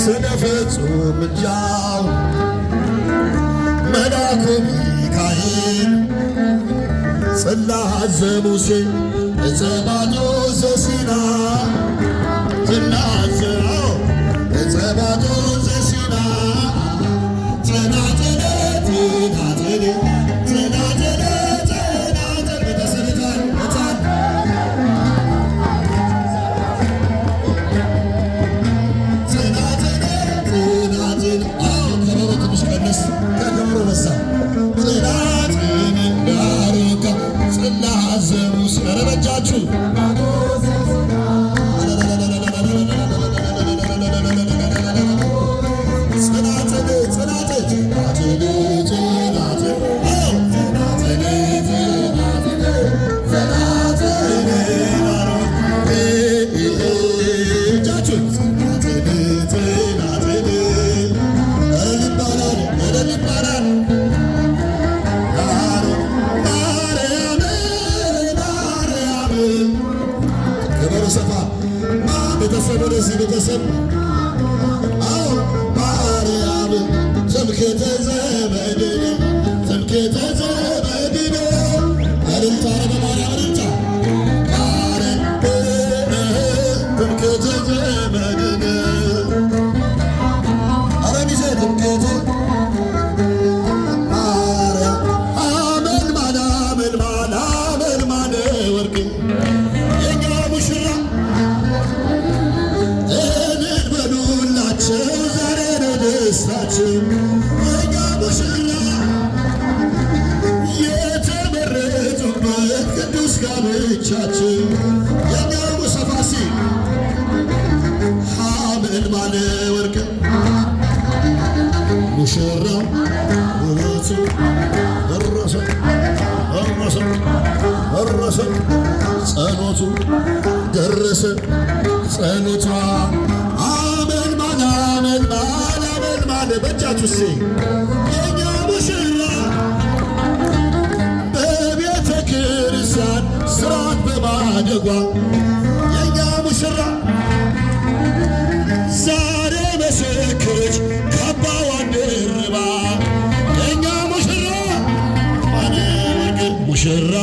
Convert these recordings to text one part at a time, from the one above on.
ስነፍጹም እጃው መላኩ ሚካኤል ጽላተ ሙሴ እጸባቶ ዘሲና ዝናዘው እጸባቶ ዘሲና ጽናጽል ጽናጽል ጽናጽል ጽናጽል በተሰልታል እታል ጽናጽል ጽናጽል ከበሮ ትንሽ ቀነስ ከከበሮ በሳ ጽናጽል ዳሩካ ጽላተ ሙሴ ረበጃችሁ ቤተሰብ አዎ ማርያም ትምክህተ ዘመድን ትምክህተ ዘመድን እልልታ በማርያም እልልታ ትምክህተ ዘመድን ኧረ ሚዜ ትምክህተ ማርያም አመልማል አመልማል አመልማል ወርቅ የኛ ሙሽራ ዛሬ ነው ደስታችን የኛ ሙሽራ የተመረጡበት ቅዱስ ጋብቻችን የኛ ሙሰፋሲ ሐመልማለ ወርቅ ሙሽራው ውበቱ ደረሰ ደረሰ ደረሰ ጸሎቱ ደረሰ ጸሎቷ አመልማል በእጃችሁ ሲ የኛ ሙሽራ በቤተ ክርስቲያን ስርዓት በማደጓ የኛ ሙሽራ ዛሬ መሰከረች ካባዋን ደርባ የኛ ሙሽራ ማነወርቅ ሙሽራ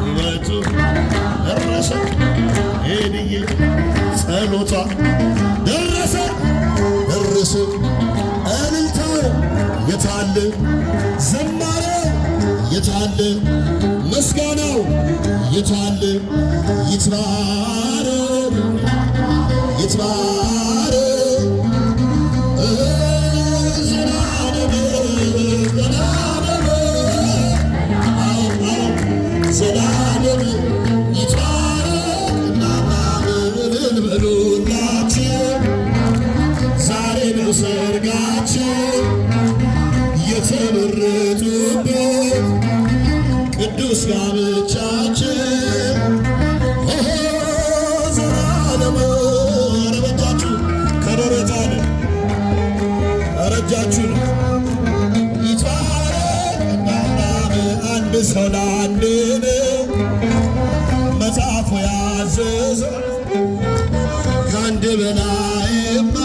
ውበቱ ደረሰ ሄድዬ ጸሎቷ ደረሰ ደረሰ እልልታው የታለ ዝማሬ የታለ ምስጋናው የታለ ይትባረክ ይትባረክ ዘላለም ዘላለም ይትባረክ እናማምን በሉና ደስታችን ዛሬ ነው ሰርጋችን የተመረጡበት ቅዱስ ጋብቻችን ዘላለም ረበጃችሁ ከደረታለ ረጃችሁ ይትባረክ አንድ ሰው ለአንድ መጽሐፉ ያዘዘው ከአንድ በላይማ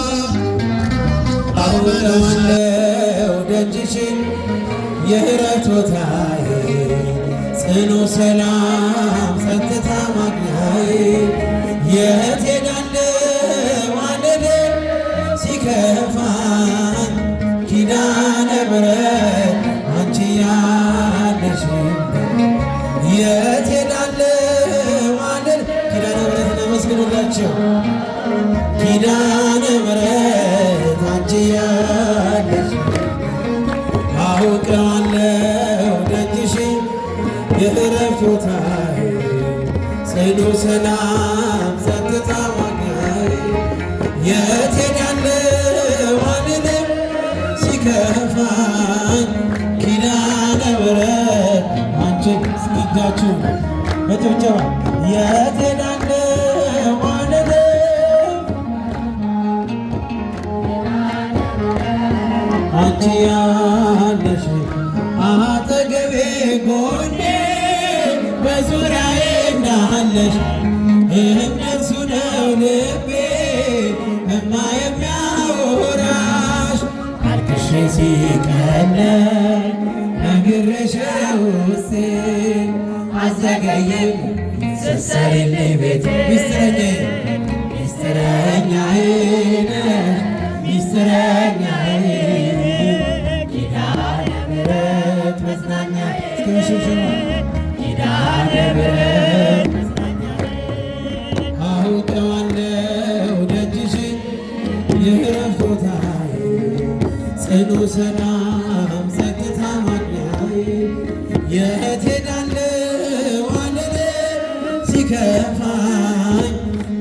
አውቀዋለሁ ደጅሽን የእረፍት ቦታዬ ጽኑ ሰላም ጸጥታ ማግኛዬ የት ሄዳለሁ አልልም ሲከፋኝ ኪዳነ ምሕረት አንቺ ያለሽበት የት ሄዳለሁ አልልም ኪዳነ ምሕረትን አመስግኑላቸው ኪዳነ ምሕረት አንቺ ያለሽ አውቀዋለሁ ደጅሽን የእረፍት ቦታዬ ጽኑ ሰላም ጸጥታ ማግኛዬ የት ሄዳለሁ አልልም ሲከፋኝ ኪዳነ ምሕረት አንቺ እስኪጃችሁ በጭብጨባ የት ሄዳለሁ አልልም አንቺ ያለሽ አጠገቤ ጎኔ በዙሪያዬ እንዳለሽ እነሱ ነው ልቤ እማ የሚያወራሽ አልቅሼ ሲቀለኝ ነግሬሽ ውስጤ አዘገይም ስትሰሪልኝ ቤቴ ሚስጥረኛዬ ነሽ ሚስጥረኛዬ ኪዳነ ምሕረት መጽናኛዬ ኪዳነ ምሕረት መጽናኛዬ አውቀዋለሁ ደጅሽን የእረፍት ቦታዬ ጽኑ ሰላም ጸጥታ ማግኛዬ የት ሄዳለሁ አልልም ሲከፋኝ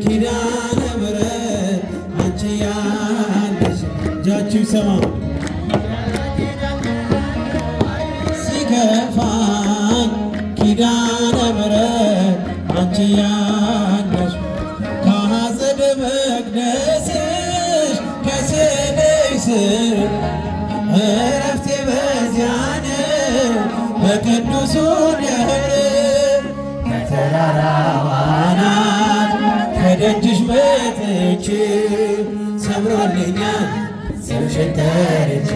ኪዳነ ምሕረት አንቺ ያለሽ እጃችሁ ይሰማ ሲከፋኝ ኪዳነ ምሕረት አንቺ ያለሽ ከአጸደ መቅደስሽ ከስዕልሽ ስር እረፍቴ በዚያ ነው በቅዱሱ ደብር ከተራራው አናት ከደጅሽ መጥቼ ሰምሮልኛል ስምሽን ጠርቼ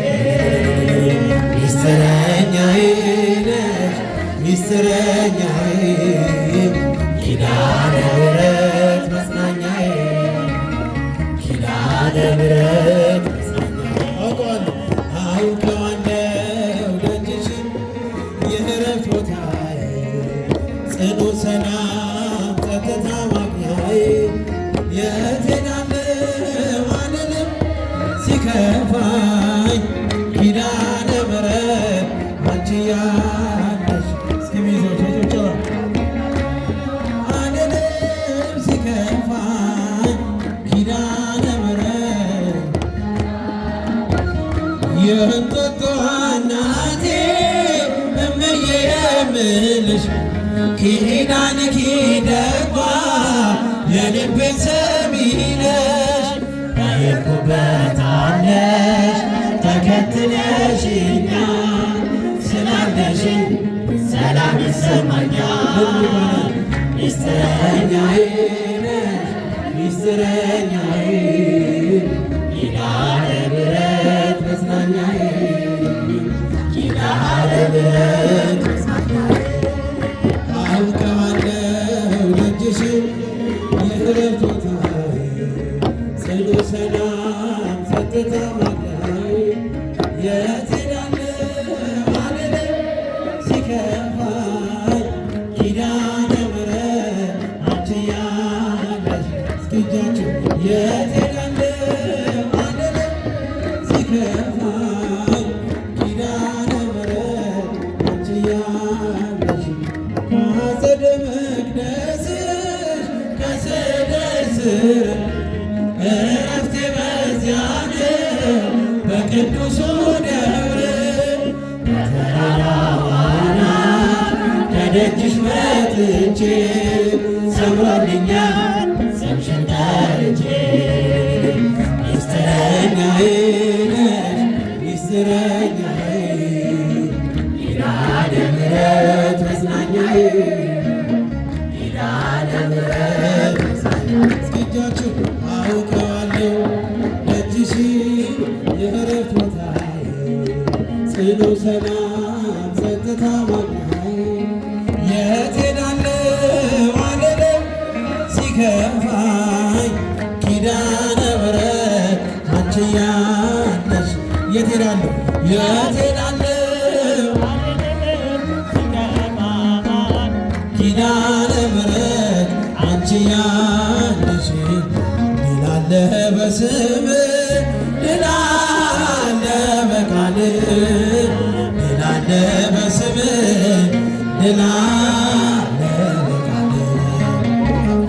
ሚስጥረኛዬ ነሽ ሚስጥረኛዬ ኪዳነ ምሕረት መጽናኛዬ ኪዳነ ምሕረት አውቀዋለሁ ደጅሽን የእረፍት ቦታዬ ጽኑ ሰላም ጸጥታ ማግኛዬ የት ሄዳለሁ አልልም ሲከፋኝ ኪዳነ ምሕረት አንቺ ያለሽ እስኪሚዞ አልልም ሲከፋኝ ኪዳነ ምሕረት የእንጦጦ እናቴ እምዬ የምልሽ ኪዳንኪ ደጓ የልቤን ሰሚ ነሽ በሄድኩበት አለሽ ተከትለሽኛል ስላለሽኝ ሰላም ይሰማኛል ሚስጥረኛዬ ነሽ ሚስጥረኛዬ ኪዳነ ምሕረት መጽናኛዬ ኪዳነ ምሕረት መጽናኛዬ አውቀዋለሁ ደጅሽን የእረፍት ቦታዬ ጽኑ ሰላም ጸጥታ ማግኛዬ የት ሄዳለሁ አልልም ሲከፋኝ ኪዳነ ምሕረት አንቺ ያለሽ እስኪጃችሁ የት ሄዳለሁ አልልም ሲከፋኝ ኪዳነ ምሕረት አንቺ ያለሽ ከአጸደ መቅደስሽ ከስዕልሽ ስር ቅዱሱ ደብር ከተራራው አናት ከደጅሽ መጥቼ ሰምሮልኛል ስምሽን ጠርቼ ሚስጥረኛዬ ነሽ ሚስጥረኛዬ ኪዳነ ምሕረት መጽናኛዬ ኪዳነ ምሕረት መጽናኛዬ እስኪጃችሁ አውቀዋለሁ ደጅሽ የዕረፍት ቦታዬ ጽኑ ሰላም ጸጥታ ማግኛዬ የት ሄዳለሁ አልልም ሲከፋኝ ኪዳነ ምሕረት አንቺ ያለሽ የት ሄዳለሁ የት ሄዳለሁ ኪዳነ ምሕረት አንቺ ያለሽ ድል አለ በስምሽ ድል አለ በቃልሽ ድል አለ በስምሽ ድል አለ በቃልሽ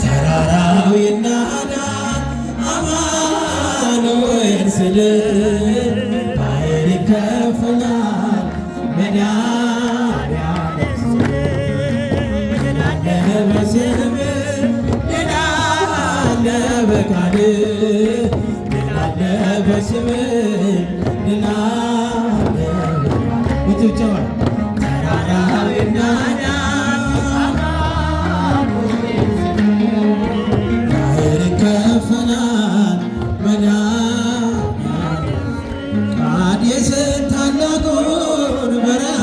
ተራራው ይናዳ አማኑኤል ስል ባሕር ይከፈላል መድኃኒዓለም ስል ድል አለ በስምሽ ድል አለ በቃልሽ ድል አለ በስምሽ ድል አለ በጭብጨባ ተራራው ይናዳ ባሕር ይከፈላል መድኃኒዓለም ቃዴስን ታላቁን በረሃ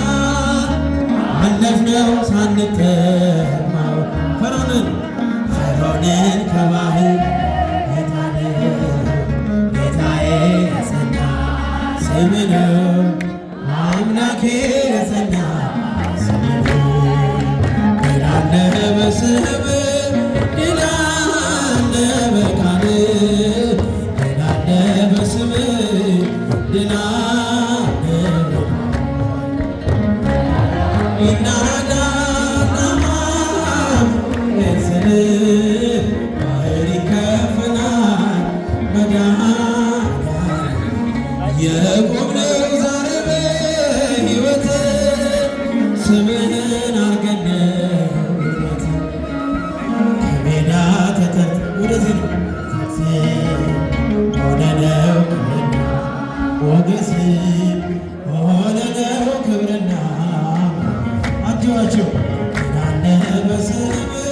አለፍነው ሳንጠማው ፈርዖንን ከባሕር ጌታዬ የጸና ስምህ ነው አምላኬ የጸና ስምህ ነው ድል አለ በስምህ ድል አለ በቃልህ ድል አለ በስምህ ድል አለ ይናዳ አማኑኤል ስል ባሕር ይከፈላል መድኃኒዓለም የቆምነው ዛሬ በሕይወት ስምህን አርገን ውበት ከሜዳ ተጠርተን ወደዚህ ሆነነው ክብርና ሞገስ ሆነነው ክብርና አጅባቸው ድል አለ በስምህ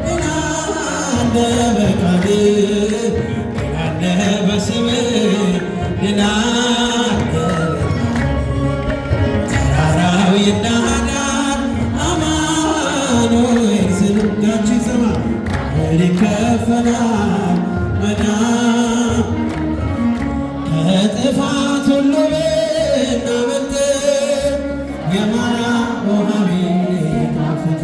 ድል አለ በቃልህ ድል አለ በስምህ ድል አለ ተራራው ይናዳል አማኑኤል ስል እጃችሁ ይሰማ ባሕር ይከፈላል ከጥፋት ሁሉ ብናመልጥ የማርያም ውሃ ቢጣፍጥ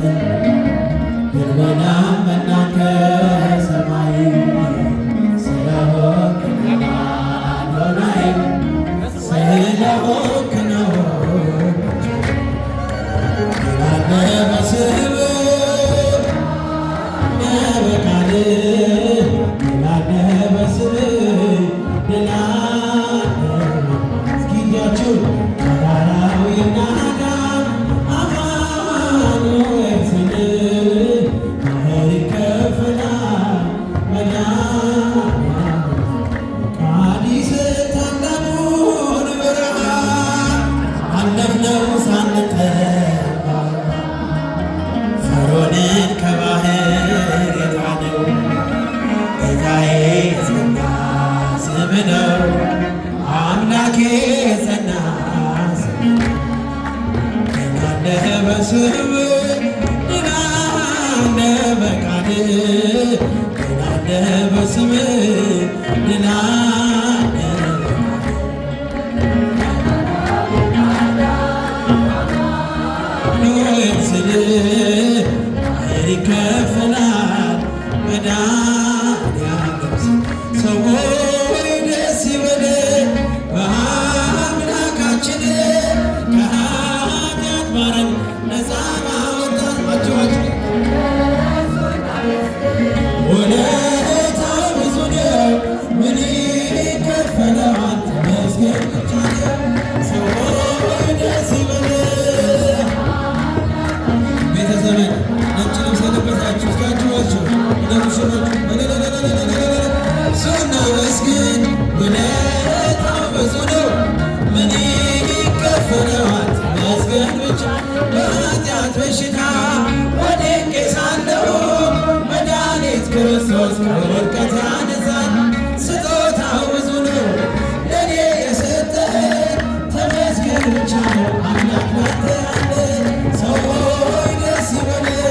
ብንበላም መናን ከሰማይ ስለሆንክ አዶናይ ስለሆንክ ነው ድል አለ በስምህ በቃልህ ድል አለ በስምህ ድል አለ እስኪ እጃችሁ ተራራው ይናዳ አማኑኤል ስል ባሕር ይከፈላል መድኃኒዓለም ቃዴስን ታላቁን በረሃ አለፍነው ሳንጠማ ፈርዖንን ከባሕር የጣለው ጌታዬ የጸና ስምህ ነው አምላኬ የጸና ስምህ ነው ድል አለ በስምህ ድል አለ በቃልህ ድል አለ በስምህ ድል አለ አማኑኤል ስል ባሕር ይከፈላል መድኃኒዓለም ስል ሰዎች ደስ ይበለን በአምላካችን ከኃጢአት ማረን ነፃ ባወጣን ውለታው ብዙ ነው ምን ይከፈለዋል ተመስገን በበሽታ ወድቄ ሳለሁ መድኃኒት ክርስቶስ ከውድቀት ያነሳኝ። ስጦታው ብዙ ነው ለእኔ የሰጠኸኝ ተመስገን ብቻ ነው አምላክ ላንተ ያለ ሰው ሆይ ደስ ይበልህ።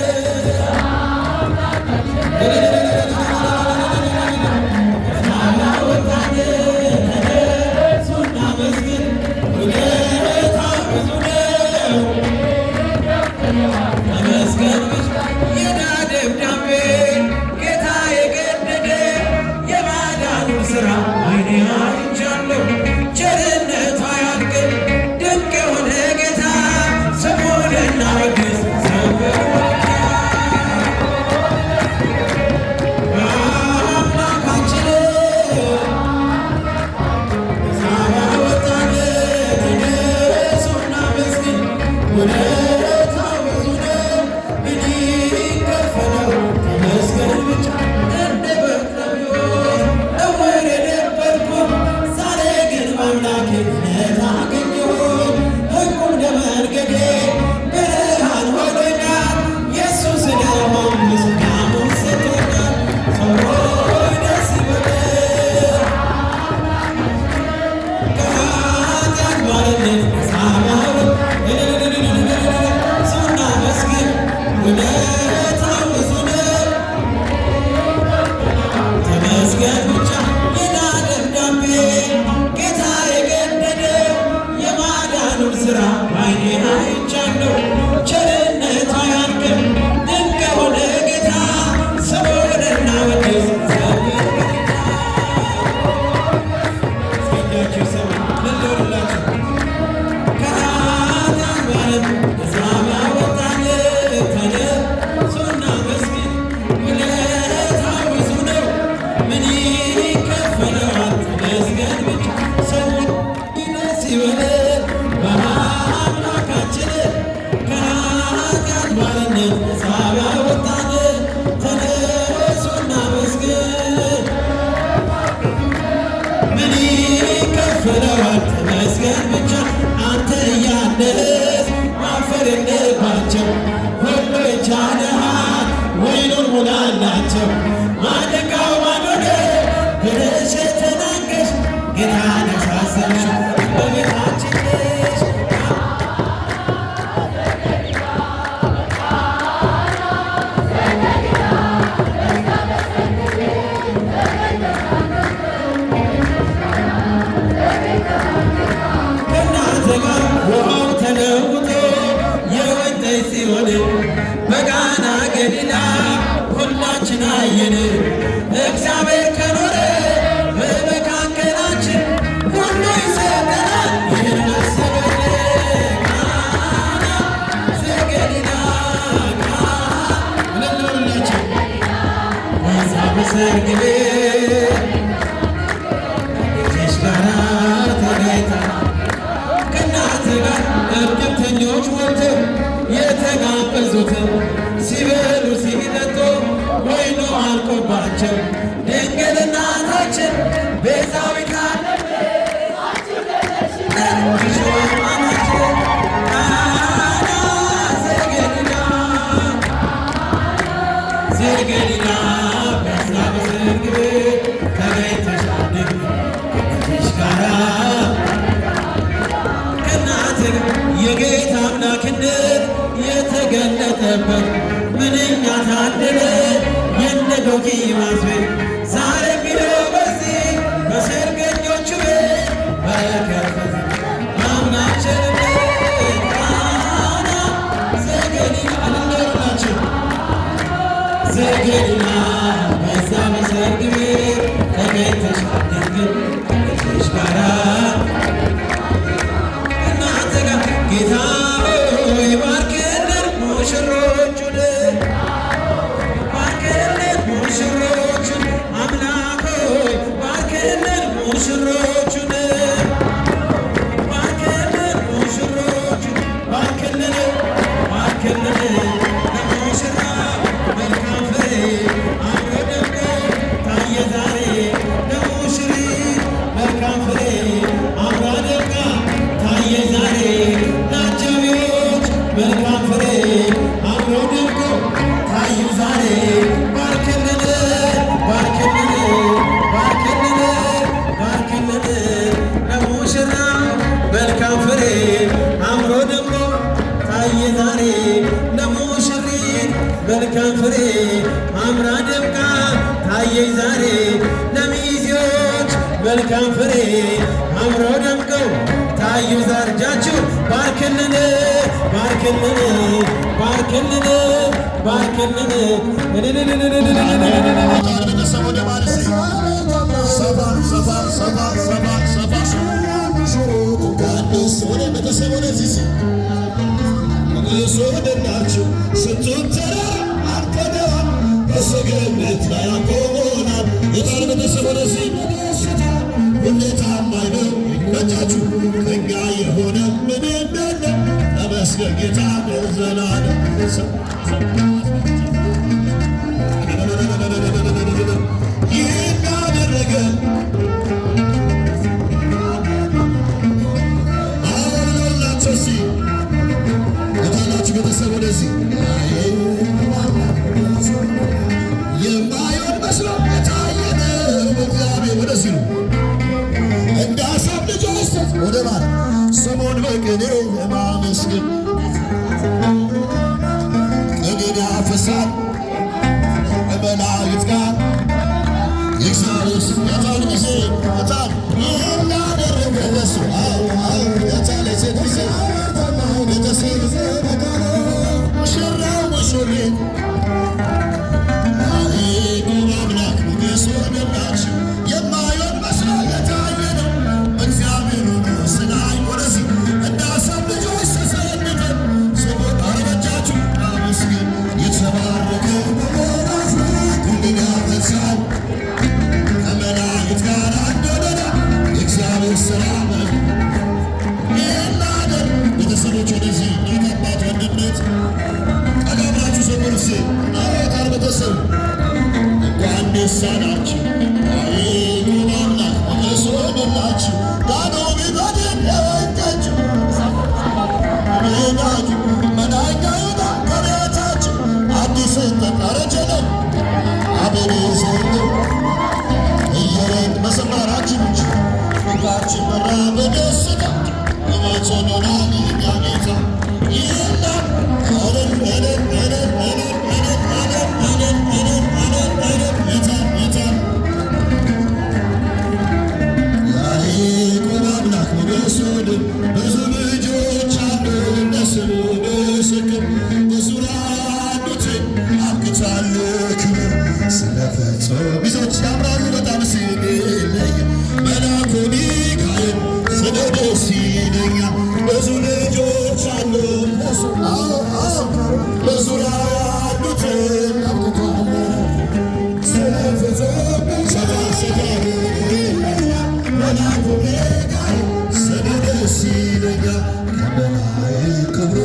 በቃና ገሊላ ሁላችን አየን። እግዚአብሔር ከኖረ በመካከላችን ሁሉ ይሰጠናል። ይህን መሰለ ቃና ዘገሊላ ለለላችን በዛ በሰርግ ቤት ልጅሽ ጋራ ተገኝታ ከእናት ጋር እርግብተኞች ሞልተው የተጋበዙትን ሲበሉ ሲጠጡ ወይኑ አልቆባቸው ድንግል እናታችን ቤዛዊት ዓለም ዘገሊላ በዛ በሰርግ ቤት ተገኝተሻል ልጅሽ ጋራ ከእናት የጌታ አምላክነት የተገለጠበት ምንኛ ታደለ የነ ዶኪማስ ቤት ዛሬ ቢለው በዚህ በሰርገኞቹ ቤት በረከት ማምናችን ቃና ዘገሊላ አለላችን ዘገሊላ በዛ በሰርግ ቤት ተገኝተሻል ድንግል ልጅሽ ጋራ እናንተ ጋር ጌታ ባርክልን ሙሽሮቹን ባርክልን ሙሽሮቹን አምላክ ሆይ ባርክልን ሙሽሮቹን ባርክልን ሙሽሮቹን ባርክልን ባርክልን ለሙሽራ መልካም ፍሬ አምሮ ደምቆ ታየ ዛሬ ለሙሽሪት መልካም ፍሬ አምራ ደምቃ ታየ ዛሬ ለአጃቢዎች መልካም ፍሬ መልካም ፍሬ አምረው ደምቀው ታዩ ዛርጃችሁ ባርክልን ባርክልን ባርክልን ባርክልን ቤተሰብ ወደ ማለት ሰፋ ሰፋ ሰፋ ሰፋ ሰፋ ቅዱስ ወደ ቤተሰብ ወደዚህ ቅዱስ ወደላችሁ ስንቱን ተራራ አልከደዋል በሰገነት ላይ አቆሞናል። የቃል ቤተሰብ ወደዚህ ሁሌ ታማኝ ነው ይመቻችሁ ከእኛ የሆነ ምን የለ ተመስገን ጌታ ለዘላለም ይህን ያደረገ አሁንላቸው ሲ የታላችሁ ቤተሰብ ወደዚህ የማይሆን መስሎ የታየን እግዚአብሔር ወደዚህ ነው እንደ አሳብ ልጆች ወደ ማር ስሙን በቅኔ ለማመስገን ቅኔን ያፈሳል ከመላእክት ጋር የእግዚአብሔር የታል ጊዜ የታል ይናደረገ ለሱ የታል ሴት ጊዜ ቤተሰብ ሙሽራው ሙሽሪት አምላክ ሞገስ ወደላችሁ የማይሆን መስሎ የታየ ነው እግዚአብሔር ስናይ ወደዚህ እንደ አሳብ ልጆች ተሰንቀን ስሙን አረበጃችሁ አመስግን የተባረከ ሁሉን ያፈሳል ከመላእክት ጋር አንዶደዳ የእግዚአብሔር ሥራ ይናደር ቤተሰቦች ወደዚህ የአባት ወንድነት ቀዳማችሁ ሰሙርሴ አቤታር ቤተሰብ እንኳን ደስ አላችሁ አምላክ ሞገስ ወደላችሁ ዳኖ ቢበድን ለወንጃችሁ ሜዳችሁ መናኛ ይውጣ ከቤታችሁ አዲስ ተቃረጀለን አቤኔ ዘንድ እየረድ መሰማራችን እንጂ ፍቅራችን በራ በደስታ እመቸኖና ይኛ ጌታ ይህና አለን አለን አለን አለን አለን አለን አለን አለን አለን የታል የታል ያዕቆብ አምላክ ሞገስ ወድም ብዙ ልጆች አሉ ለስሙ ምስክር በዙሪያ ያሉትን አብቅቷል ክብር ስለፈጸሙ ሚዜዎች ያምራሉ በጣም ሲለየ መልአኩ ሚካኤል ስለ ደስ ይለኛል ብዙ ልጆች አሉ በዙሪያ ያሉትን ስለፈጸሙ መልአኩ ሚካኤል ስለ ደስ ይለኛል ከበላይ ክብሩ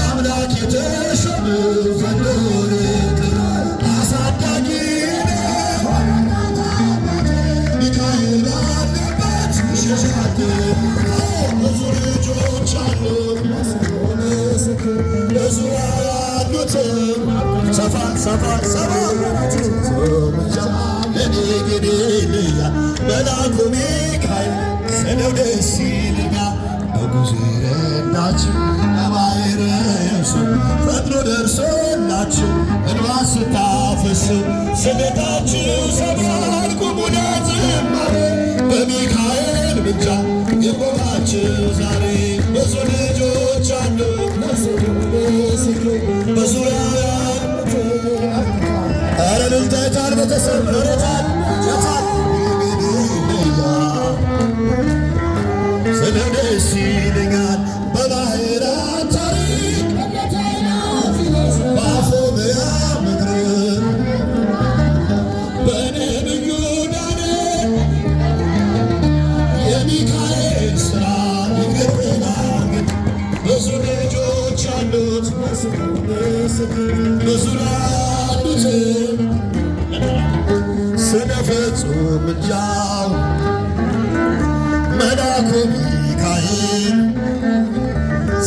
አምላክ የተሾመ ዘንዶር አሳዳጊ ሚካኤል ባለበት ሸሻት ብዙ ልጆች አሉት በዙሪያ ያሉትም ሰፋ ሰፋ ሰፋ ለኔ ግን ይለያል መልአኩ ሚካኤል ስለው ደስ ይለኛል በጉዞ ረዳችሁ ለባሕረ የብሱ ፈጥኖ ደርሶላችሁ እንባ ስታፈሱ ስደታችሁ ሰብሯል ቁሙና ዝማሬ በሚካኤል ብቻ የቆማችሁ ዛሬ ብዙ ልጆች አሉ በዙሪያ ኧረ እልልታ የታል ቤተሰብ ኖረታል የታል ስለ ደስ ይለኛል በባሕራት ታሪክ በአፎምያ ምድር በነቢዩ ዳንኤል የሚካኤል ሥራ ይገርመናል ግን ብዙ ልጆች አሉት በዙሪያ ያሉትን ስለ ፍጹም ምልጃው መልአኩ ሚካኤል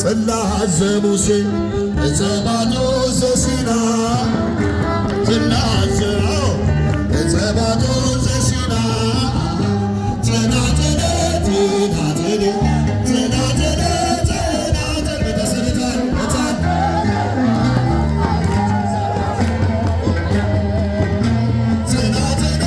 ጽላተ ሙሴ ዕፀ ባዶስ ዘሲና ጽላተ ዕፀ ባዶስ ዘሲና ጸናጽል ጸናጽል ጸናጽል ጸናጽል ቤተሰብታል እታል ጸናጽል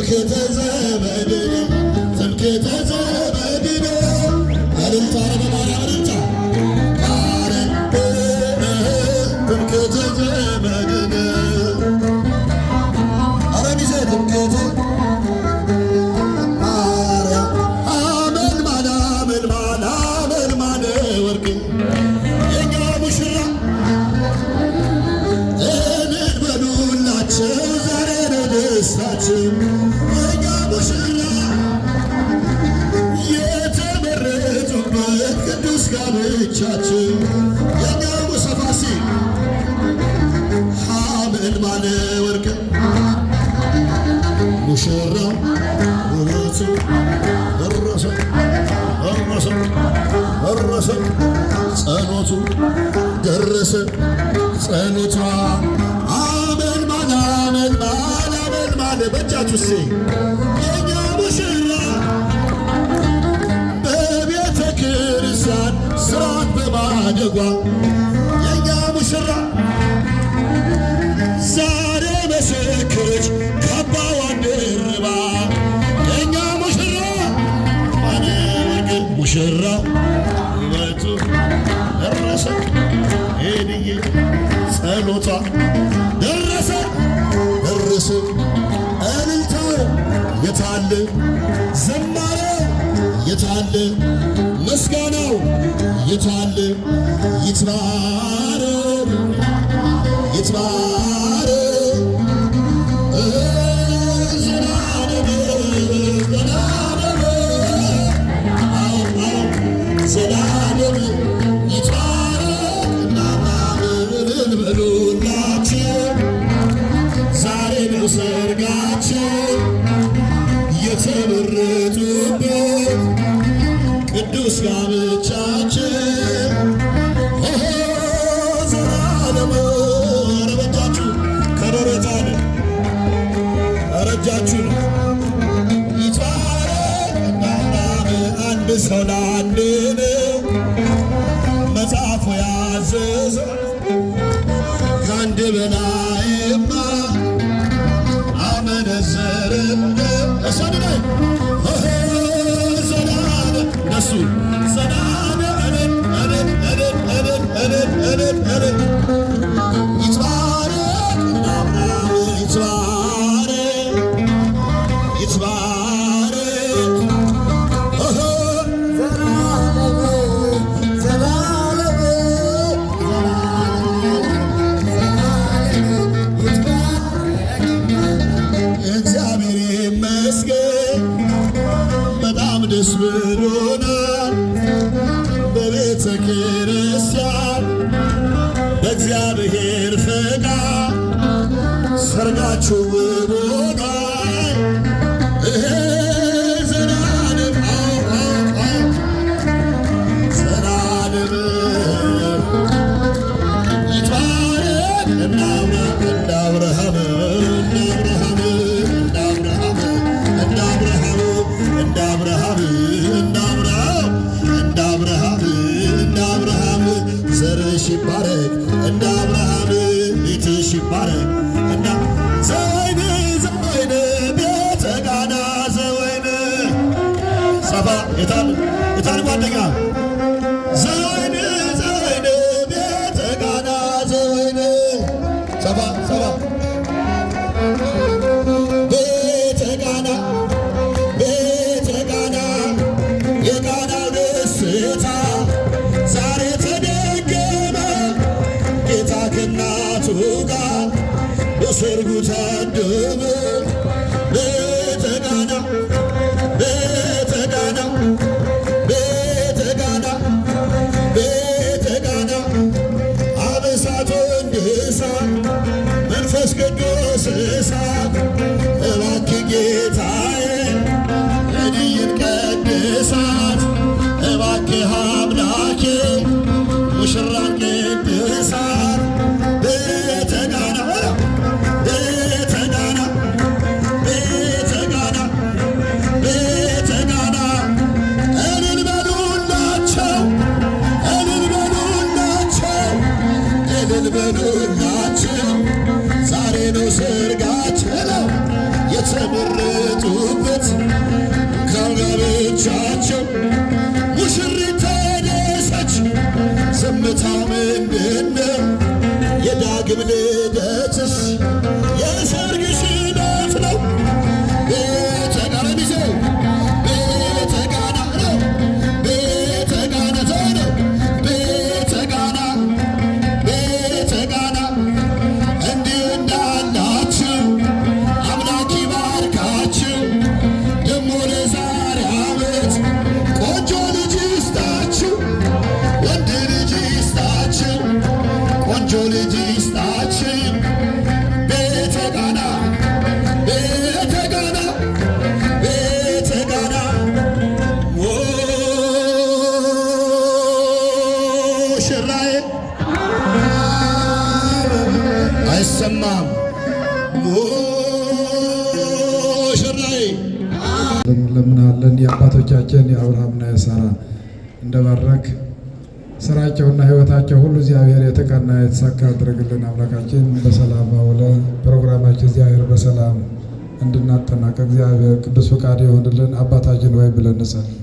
ትምክህተ ዘመድነ ትምክህተ ዘመድነ እልልታ በማርያም እልልታ ትምክህተ ዘመድነ ኧረ ሚዜ ትምክህተ ማርያም አመልማል አመልማል አመልማል ወርቅ የኛ ሙሽራ እልል በሉላቸው ዛሬ ነው ደስታቸው የኛ ሙሽራ የተመረጡበት ቅዱስ ጋብቻቸው የኛ ሙሰፋሲ ሐመልማለ ወርቅ ሙሽራው ውበቱ ደረሰ ደረሰ ደረሰ ጸሎቱ ደረሰ ጸሎቷ አመልማል አመልማል አመልማል በእጃችሁ ሴ የኛ ሙሽራ በቤተ ክርስቲያን ስርዓት በማደጓ የኛ ሙሽራ ዛሬ መሰከረች ካባዋን ደርባ የኛ ሙሽራ ማነወቅ ሙሽራ ውበቱ ደረሰ ሄድዬ ጸሎቷ ደረሰ ደረሰ እልልታው የታለ ዝማሬ የታለ ምስጋናው የታለ ይትባረክ ይትባረክ ዘላለም ይትባረክ እናምናለን በሉላችን ዛሬ ነው ሰርጋችን የተመረጡበት ቅዱስ ጋብቻችን ዘላለም ረበጃችሁ ከበረታለ ረጃችሁ ይትባረክ እናምናለን አንድ ሰው ለአንድ ነው መጽሐፉ ያዘዘው ከአንድ በላይማ አመነዘርን እሷንላይ ዘላለም ነሱ ዘላለም ይትባረክ እናምናለን ይትባረክ ይትባረክ እግዚአብሔር ይመስገን በጣም ደስ ብሎናል በቤተ ክርስቲያን በእግዚአብሔር ፈቃድ ሰርጋችሁ ውብ ሆኗል ዘላለም ዘላለም ይትባረክ እንደ አብርሃም ዘርሽ ይባረክ እንደ አብርሃም ቤትሽ ይባረክ እንደ ዘወይን ዘወይን ቤተ ቃና ዘወይን ሰፋ የታል ጓደኛ ዘወይን ዘወይን ቤተ ቃና ዘወይን ሰፋ ቤተ ቃና የቃናው ደስታ ዛሬ ተደገመ ጌታ ከእናቱ ጋር በሰርጉ ታደመ ቤተ ቃና ቤተ ቃና ቤተ ቃና ቤተ ቃና አበሳቶ እንድሳት መንፈስ ቅዱስ እሳት እባክህ ጌታዬ እኔን ቀድሳት እባክህ አምላኬ ሙሽራን ቅድሳት ቤተ ቃና ቤተ ቃና ቤተ ቃና ቤተ ቃና እልል በሉላቸው እልል በሉላቸው እልል በሉላቸው ዛሬ ነው ሰርጋቸው ልጆቻቸው ሙሽሪት ተደሰች ዝምታው ምንድነው የዳግም ልደትሽ የሰርግሽ ዕለት ነው ቤተ ጋና ሚዜው ቤተ ጋና ነው ቤተ ጋና ነው ቤተ ጋና እንዲሁ እንዳላችሁ አምላክ ይባርካችሁ ደሞ ለዛሬ ዓመት ቆንጆ ልጅ ይስጣችሁ ወንድ ልጅ ይስጣችሁ ቆንጆ ልጅ ይስጣችሁ ቤተ ጋና ቤተ ጋና ቤተ ጋና ሙሽራዬ አይሰማም ሙሽራዬ እንለምናለን የአባቶቻችን የአብርሃምና የሳራ እንደባረክ ስራቸውና ሕይወታቸው ሁሉ እግዚአብሔር የተቀና የተሳካ አድርግልን። አምላካችን በሰላም አውለ ፕሮግራማችን እግዚአብሔር በሰላም እንድናጠናቀቅ እግዚአብሔር ቅዱስ ፈቃድ ይሆንልን። አባታችን ሆይ ብለን እንጸልይ።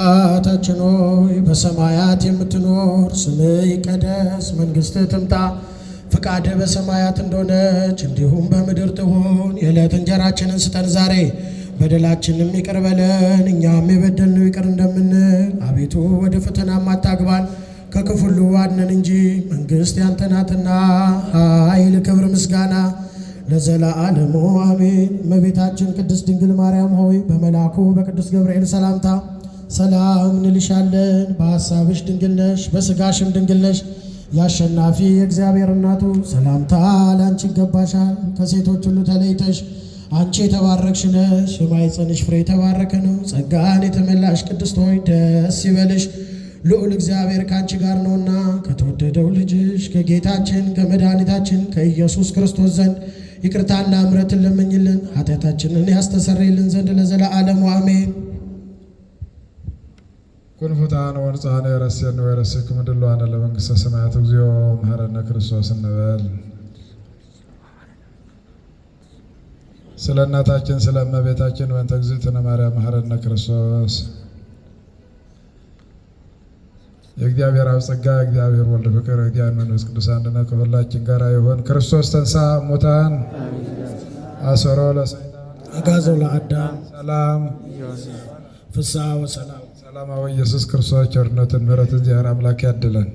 አባታችን ሆይ በሰማያት የምትኖር ስምህ ይቀደስ፣ መንግሥትህ ትምጣ፣ ፈቃድህ በሰማያት እንደሆነች እንዲሁም በምድር ትሁን። የዕለት እንጀራችንን ስጠን ዛሬ፣ በደላችንም ይቅር በለን እኛም የበደልነው ይቅር እንደምንል። አቤቱ ወደ ፈተናም አታግባን ከክፉ ሁሉ አድነን እንጂ መንግሥት ያንተ ናትና ኃይል፣ ክብር፣ ምስጋና ለዘላለሙ አሜን። እመቤታችን ቅድስት ድንግል ማርያም ሆይ በመልአኩ በቅዱስ ገብርኤል ሰላምታ ሰላም እንልሻለን። በሐሳብሽ ድንግል ነሽ፣ በሥጋሽም ድንግል ነሽ። የአሸናፊ የእግዚአብሔር እናቱ ሰላምታ ላንቺ ይገባሻል። ከሴቶች ሁሉ ተለይተሽ አንቺ የተባረክሽ ነሽ፣ የማኅፀንሽ ፍሬ የተባረከ ነው። ጸጋን የተመላሽ ቅድስት ሆይ ደስ ይበልሽ፣ ልዑል እግዚአብሔር ከአንቺ ጋር ነውና ከተወደደው ልጅሽ ከጌታችን ከመድኃኒታችን ከኢየሱስ ክርስቶስ ዘንድ ይቅርታና ምሕረትን ለምኝልን ኃጢአታችንን ያስተሰርይልን ዘንድ ለዘላለሙ አሜን። ኩን ፍቱሐነ ወንጽሐነ የረሴን ወየረሴክሙ ድሉዋነ ለመንግሥተ ሰማያት እግዚኦ መሐረነ ክርስቶስ እንበል። ስለ እናታችን ስለ እመቤታችን በእንተ እግዝእትነ ማርያም መሐረነ ክርስቶስ። የእግዚአብሔር አብ ጸጋ የእግዚአብሔር ወልድ ፍቅር የእግዚአብሔር መንፈስ ቅዱስ አንድነት ከሁላችን ጋር ይሁን። ክርስቶስ ተንሥአ እሙታን አሰሮ ለሰይጣን አግዓዞ ለአዳም ሰላም ፍስሐ ወሰላም። ሰላማዊ ኢየሱስ ክርስቶስ ቸርነትን ምሕረትን እግዚአብሔር አምላክ ያድለን።